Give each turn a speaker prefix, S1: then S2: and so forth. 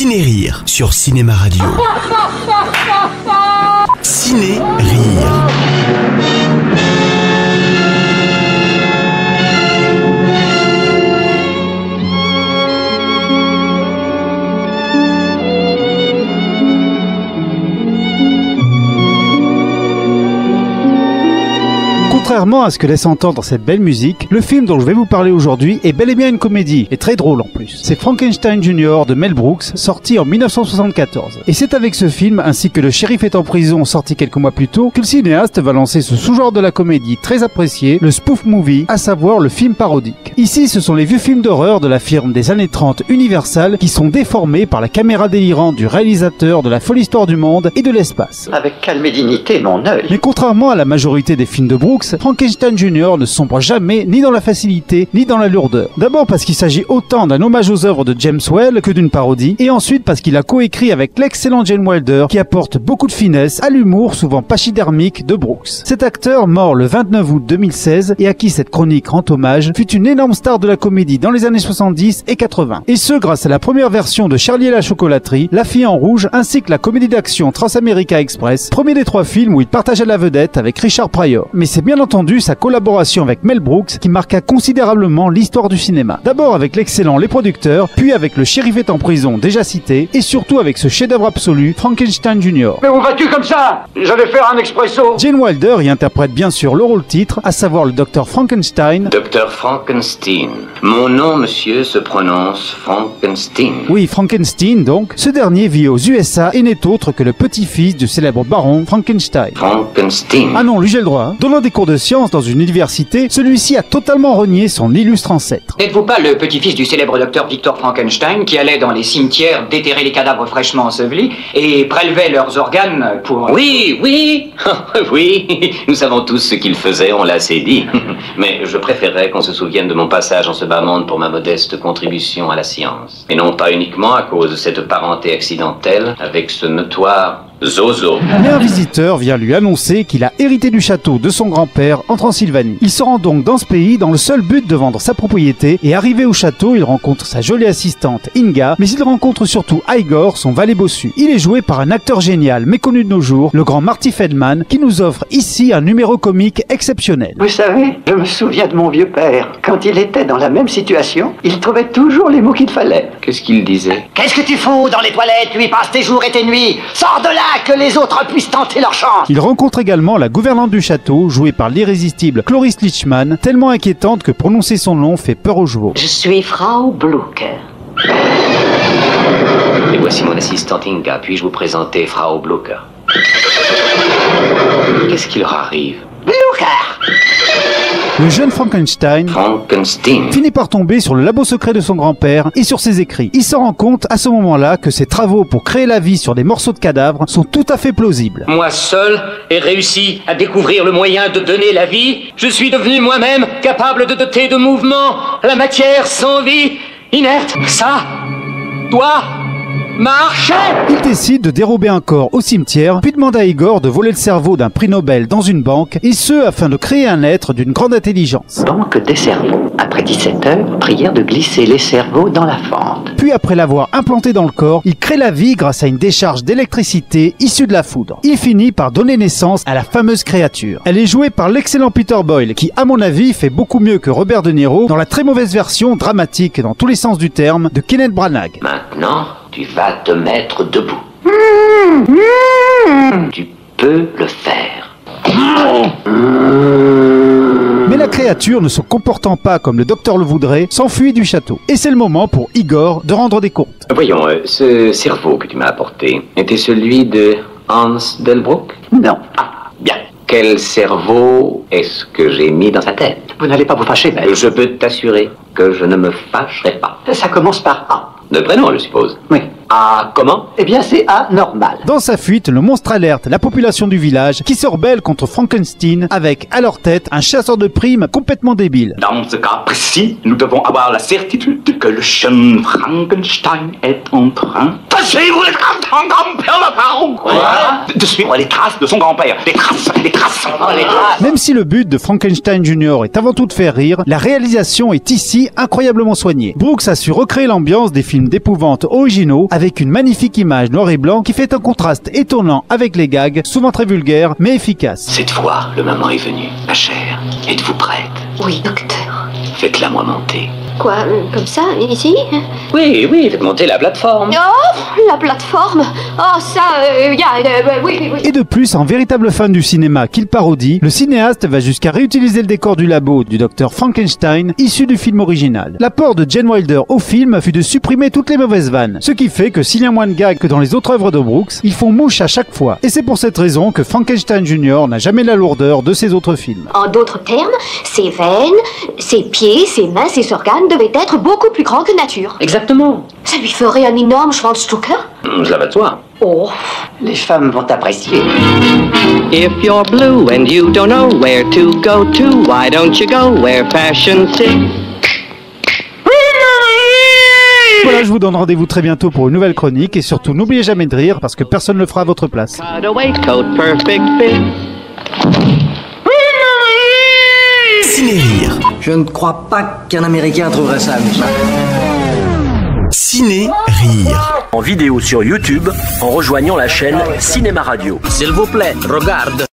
S1: Ciné-Rire sur Cinéma Radio. Ciné-Rire.
S2: Contrairement à ce que laisse entendre cette belle musique, le film dont je vais vous parler aujourd'hui est bel et bien une comédie, et très drôle en plus. C'est Frankenstein Jr. de Mel Brooks, sorti en 1974. Et c'est avec ce film, ainsi que Le Shérif est en prison, sorti quelques mois plus tôt, que le cinéaste va lancer ce sous-genre de la comédie très apprécié, le spoof movie, à savoir le film parodique. Ici, ce sont les vieux films d'horreur de la firme des années 30 Universal qui sont déformés par la caméra délirante du réalisateur de La folle histoire du monde et de l'espace.
S3: Avec calme et dignité, mon œil.
S2: Mais contrairement à la majorité des films de Brooks, Frankenstein Jr. ne sombre jamais ni dans la facilité ni dans la lourdeur. D'abord parce qu'il s'agit autant d'un hommage aux œuvres de James Whale que d'une parodie, et ensuite parce qu'il a coécrit avec l'excellent Gene Wilder qui apporte beaucoup de finesse à l'humour souvent pachydermique de Brooks. Cet acteur, mort le 29 août 2016 et à qui cette chronique rend hommage, fut une énorme star de la comédie dans les années 70 et 80. Et ce grâce à la première version de Charlie et la chocolaterie, La fille en rouge ainsi que la comédie d'action Transamerica Express, premier des trois films où il partageait la vedette avec Richard Pryor. Mais c'est bien entendu sa collaboration avec Mel Brooks qui marqua considérablement l'histoire du cinéma. D'abord avec l'excellent Les Producteurs, puis avec Le Shérif est en prison déjà cité, et surtout avec ce chef-d'œuvre absolu, Frankenstein Jr.
S4: Mais où vas-tu comme ça? J'allais faire un expresso.
S2: Gene Wilder y interprète bien sûr le rôle titre, à savoir le docteur Frankenstein.
S5: Docteur Frankenstein. Mon nom, monsieur, se prononce Frankenstein.
S2: Oui, Frankenstein donc. Ce dernier vit aux USA et n'est autre que le petit-fils du célèbre baron Frankenstein.
S5: Frankenstein.
S2: Ah non, lui j'ai le droit. Donnant des cours de sciences dans une université, celui-ci a totalement renié son illustre ancêtre.
S6: N'êtes-vous pas le petit-fils du célèbre docteur Victor Frankenstein qui allait dans les cimetières déterrer les cadavres fraîchement ensevelis et prélevait leurs organes pour...
S5: Oui, oui, nous savons tous ce qu'il faisait, on l'a assez dit. Mais je préférerais qu'on se souvienne de mon passage en ce bas monde pour ma modeste contribution à la science. Et non pas uniquement à cause de cette parenté accidentelle avec ce notoire Zozo.
S2: Mais un visiteur vient lui annoncer qu'il a hérité du château de son grand-père en Transylvanie. Il se rend donc dans ce pays dans le seul but de vendre sa propriété, et arrivé au château, il rencontre sa jolie assistante Inga, mais il rencontre surtout Igor, son valet bossu. Il est joué par un acteur génial, méconnu de nos jours, le grand Marty Feldman, qui nous offre ici un numéro comique exceptionnel.
S3: Vous savez, je me souviens de mon vieux père. Quand il était dans la même situation, il trouvait toujours les mots qu'il fallait.
S5: Qu'est-ce qu'il disait?
S3: Qu'est-ce que tu fous dans les toilettes? Tu y passes tes jours et tes nuits. Sors de là, que les autres puissent tenter leur chance.
S2: Il rencontre également la gouvernante du château, jouée par l'irrésistible Cloris Leachman, tellement inquiétante que prononcer son nom fait peur aux chevaux.
S7: Je suis Frau Blucher.
S5: Et voici mon assistante Inga. Puis-je vous présenter Frau Blucher? Qu'est-ce qui leur arrive?
S3: Blucher!
S2: Le jeune Frankenstein finit par tomber sur le labo secret de son grand-père et sur ses écrits. Il se rend compte à ce moment-là que ses travaux pour créer la vie sur des morceaux de cadavres sont tout à fait plausibles.
S8: Moi seul ai réussi à découvrir le moyen de donner la vie. Je suis devenu moi-même capable de doter de mouvement la matière sans vie, inerte. Ça doit marcher.
S2: Il décide de dérober un corps au cimetière, puis demande à Igor de voler le cerveau d'un prix Nobel dans une banque, et ce afin de créer un être d'une grande intelligence.
S3: Banque des cerveaux. Après 17 heures, prière de glisser les cerveaux dans la fente.
S2: Puis après l'avoir implanté dans le corps, il crée la vie grâce à une décharge d'électricité issue de la foudre. Il finit par donner naissance à la fameuse créature. Elle est jouée par l'excellent Peter Boyle, qui à mon avis fait beaucoup mieux que Robert De Niro dans la très mauvaise version dramatique dans tous les sens du terme de Kenneth Branagh.
S5: Maintenant, tu vas te mettre debout. Tu peux le faire.
S2: Mais la créature, ne se comportant pas comme le docteur le voudrait, s'enfuit du château. Et c'est le moment pour Igor de rendre des comptes.
S5: Voyons, ce cerveau que tu m'as apporté était celui de Hans Delbruck?
S3: Non.
S5: Ah, bien. Quel cerveau est-ce que j'ai mis dans sa tête?
S3: Vous n'allez pas vous fâcher, mais...
S5: Je peux t'assurer que je ne me fâcherai pas.
S3: Ça commence par A.
S5: De prénom, je suppose.
S3: Oui.
S5: A comment?
S3: Eh bien, c'est anormal.
S2: Dans sa fuite, le monstre alerte la population du village qui se rebelle contre Frankenstein avec à leur tête un chasseur de primes complètement débile.
S9: Dans ce cas précis, nous devons avoir la certitude que le jeune Frankenstein est en train de
S4: De suivre les traces de son grand-père. Quoi? De suivre les traces de son grand-père. Les traces.
S2: Même si le but de Frankenstein Jr. est avant tout de faire rire, la réalisation est ici incroyablement soignée. Brooks a su recréer l'ambiance des films d'épouvante originaux avec une magnifique image noir et blanc qui fait un contraste étonnant avec les gags, souvent très vulgaires mais efficaces.
S5: Cette fois, le moment est venu. Ma chère, êtes-vous prête?
S7: Oui, docteur.
S5: Faites-la moi monter.
S7: Quoi, comme ça, ici?
S5: Oui, faites monter la plateforme.
S7: Oh, la plateforme. Oh, ça, oui.
S2: Et de plus, en véritable fan du cinéma qu'il parodie, le cinéaste va jusqu'à réutiliser le décor du labo du docteur Frankenstein issu du film original. L'apport de Gene Wilder au film fut de supprimer toutes les mauvaises vannes, ce qui fait que s'il y a moins de gags que dans les autres œuvres de Brooks, ils font mouche à chaque fois. Et c'est pour cette raison que Frankenstein Jr. n'a jamais la lourdeur de ses autres films.
S7: En d'autres termes, ses veines, ses pieds, ses mains, ses organes devaient être beaucoup plus grands que nature.
S5: Exactement.
S7: Ça lui ferait un énorme Schwanzstrucker.
S5: Cela va de soi.
S7: Oh.
S6: Les femmes vont apprécier.
S9: If you're blue and you don't know where to go to, why don't you go where fashion sits?
S2: Voilà, je vous donne rendez-vous très bientôt pour une nouvelle chronique et surtout n'oubliez jamais de rire parce que personne ne le fera à votre place.
S9: Cutaway coat, perfect fit.
S1: Ciné-Rire.
S10: Je ne crois pas qu'un Américain trouverait ça amusant.
S1: Ciné-Rire.
S11: En vidéo sur YouTube, en rejoignant la chaîne Cinéma Radio.
S10: S'il vous plaît, regarde.